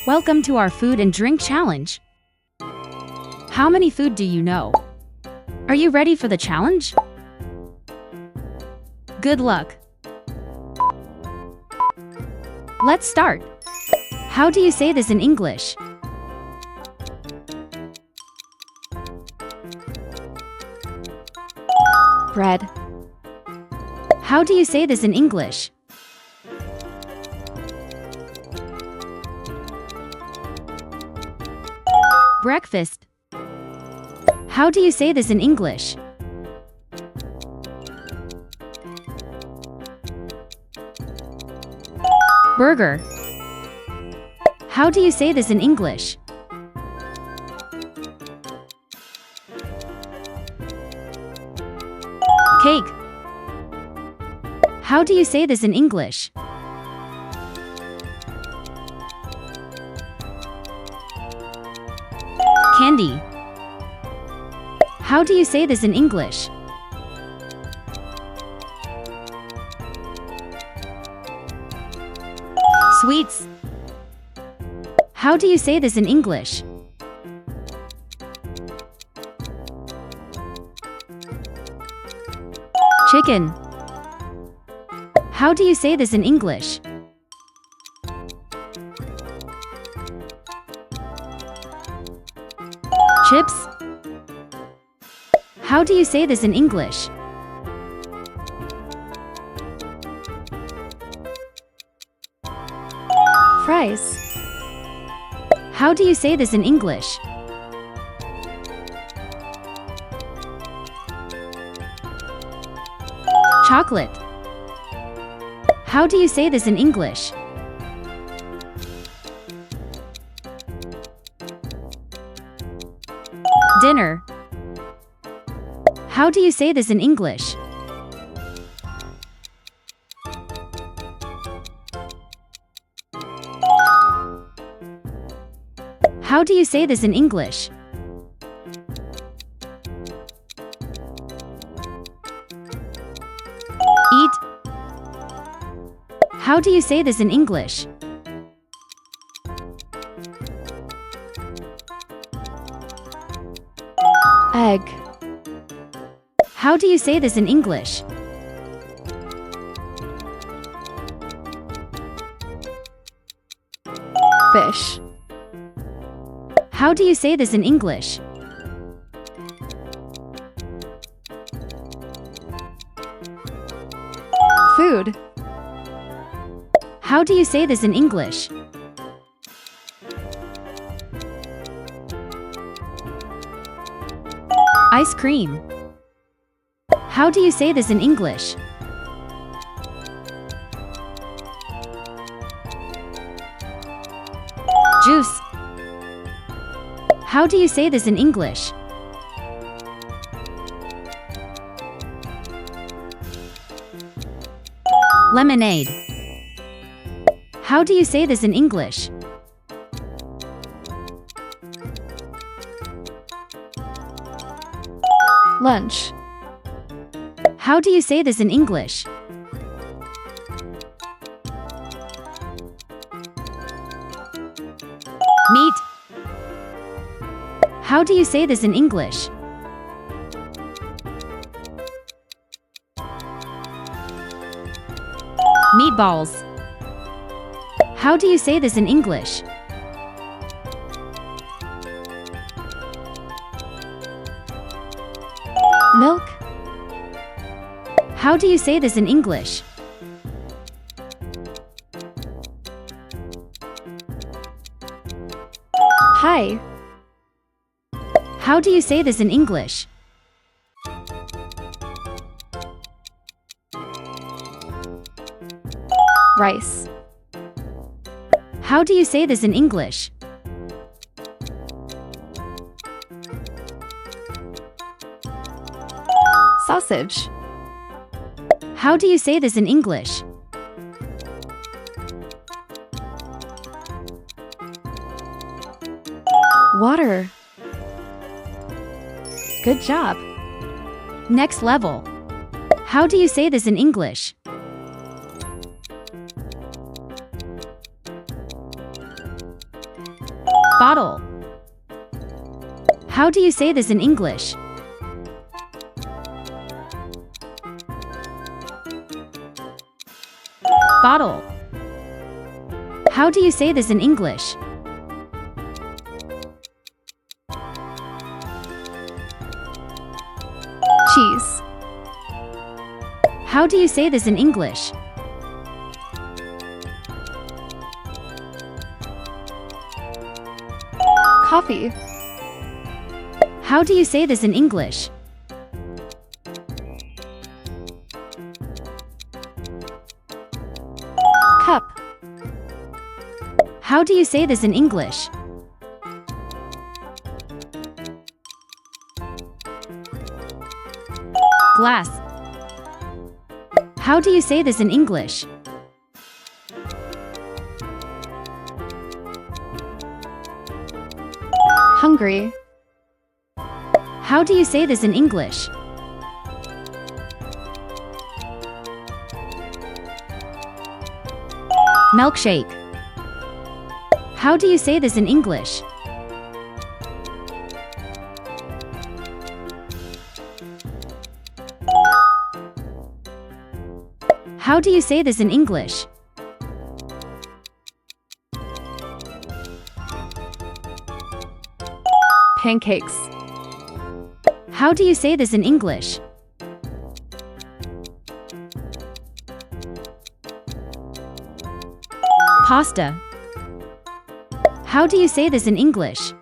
Welcome to our food and drink challenge. How many food do you know? Are you ready for the challenge? Good luck. Let's start. How do you say this in English? Bread. How do you say this in English? Breakfast. How do you say this in English? Burger. How do you say this in English? Cake. How do you say this in English? Candy. How do you say this in English? Sweets. How do you say this in English? Chicken. How do you say this in English? Chips. How do you say this in English? Fries. How do you say this in English? Chocolate. How do you say this in English? Dinner. How do you say this in English? How do you say this in English? Eat. How do you say this in English? Egg. How do you say this in English? Fish. How do you say this in English? Food. How do you say this in English? Ice cream. How do you say this in English? Juice. How do you say this in English? Lemonade. How do you say this in English? Lunch. How do you say this in English? Meat. How do you say this in English? Meatballs. How do you say this in English? Milk. How do you say this in English? Pie. How do you say this in English? Rice. How do you say this in English? Sausage. How do you say this in English? Water. Good job. Next level. How do you say this in English? Bottle. How do you say this in English? Bottle. How do you say this in English? Cheese. How do you say this in English? Coffee. How do you say this in English? Cup. How do you say this in English? Glass. How do you say this in English? Hungry. How do you say this in English? Milkshake. How do you say this in English? How do you say this in English? Pancakes. How do you say this in English? Pasta. How do you say this in English?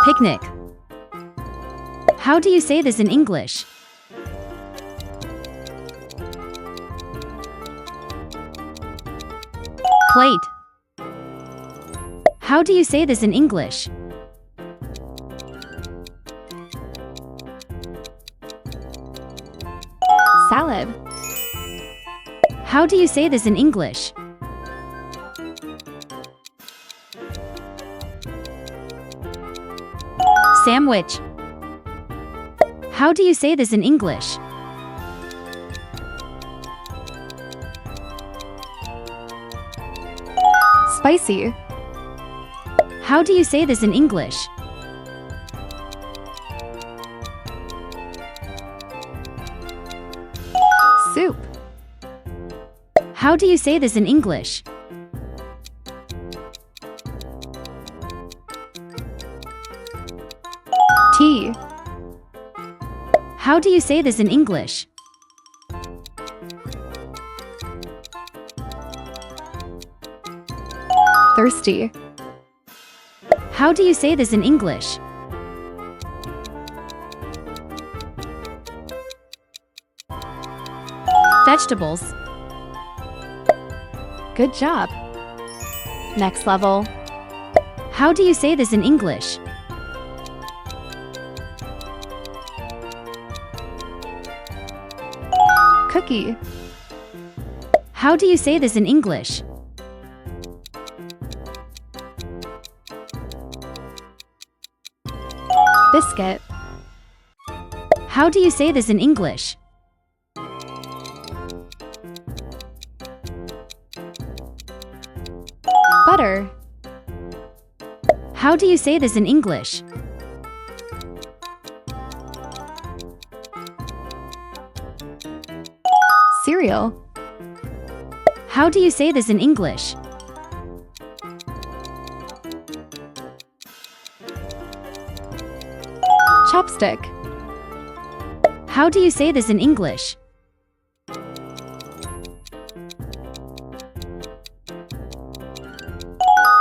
Picnic. How do you say this in English? Plate. How do you say this in English? Salad. How do you say this in English? Sandwich. How do you say this in English? Spicy. How do you say this in English? Soup. How do you say this in English? Tea. How do you say this in English? Thirsty. How do you say this in English? Vegetables. Good job. Next level. How do you say this in English? Cookie. How do you say this in English? Biscuit. How do you say this in English? Butter. How do you say this in English? Cereal. How do you say this in English? Chopstick. How do you say this in English?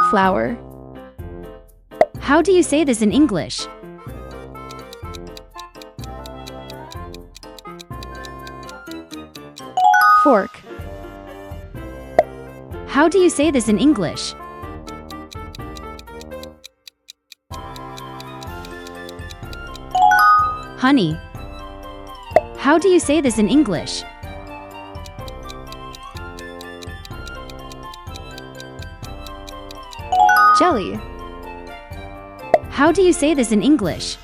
Flour. How do you say this in English? Fork. How do you say this in English? Honey. How do you say this in English? Jelly. How do you say this in English?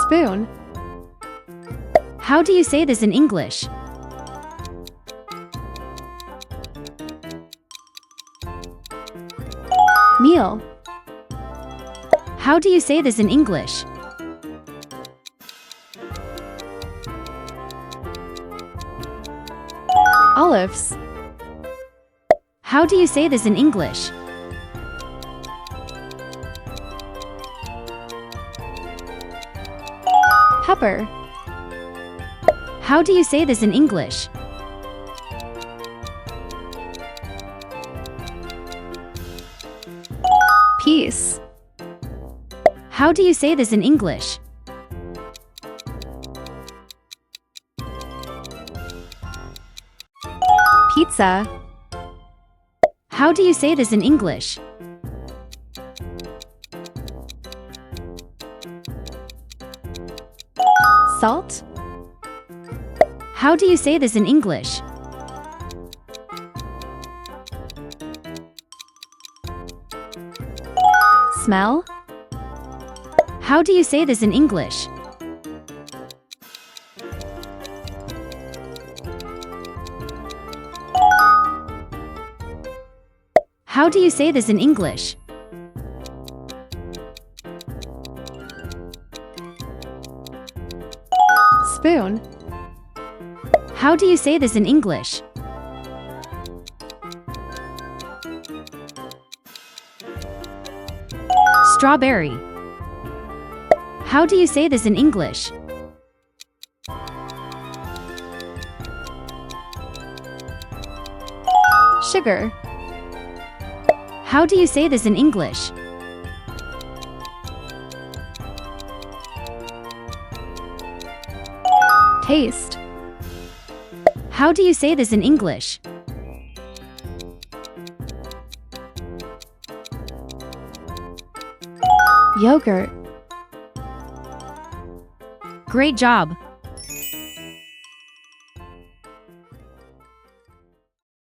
Spoon. How do you say this in English? Meal. How do you say this in English? Olives. How do you say this in English? Pepper. How do you say this in English? Peace. How do you say this in English? Pizza. How do you say this in English? Salt. How do you say this in English? Smell. How do you say this in English? How do you say this in English? Spoon. How do you say this in English? Strawberry. How do you say this in English? Sugar. How do you say this in English? Taste. How do you say this in English? Yogurt. Great job!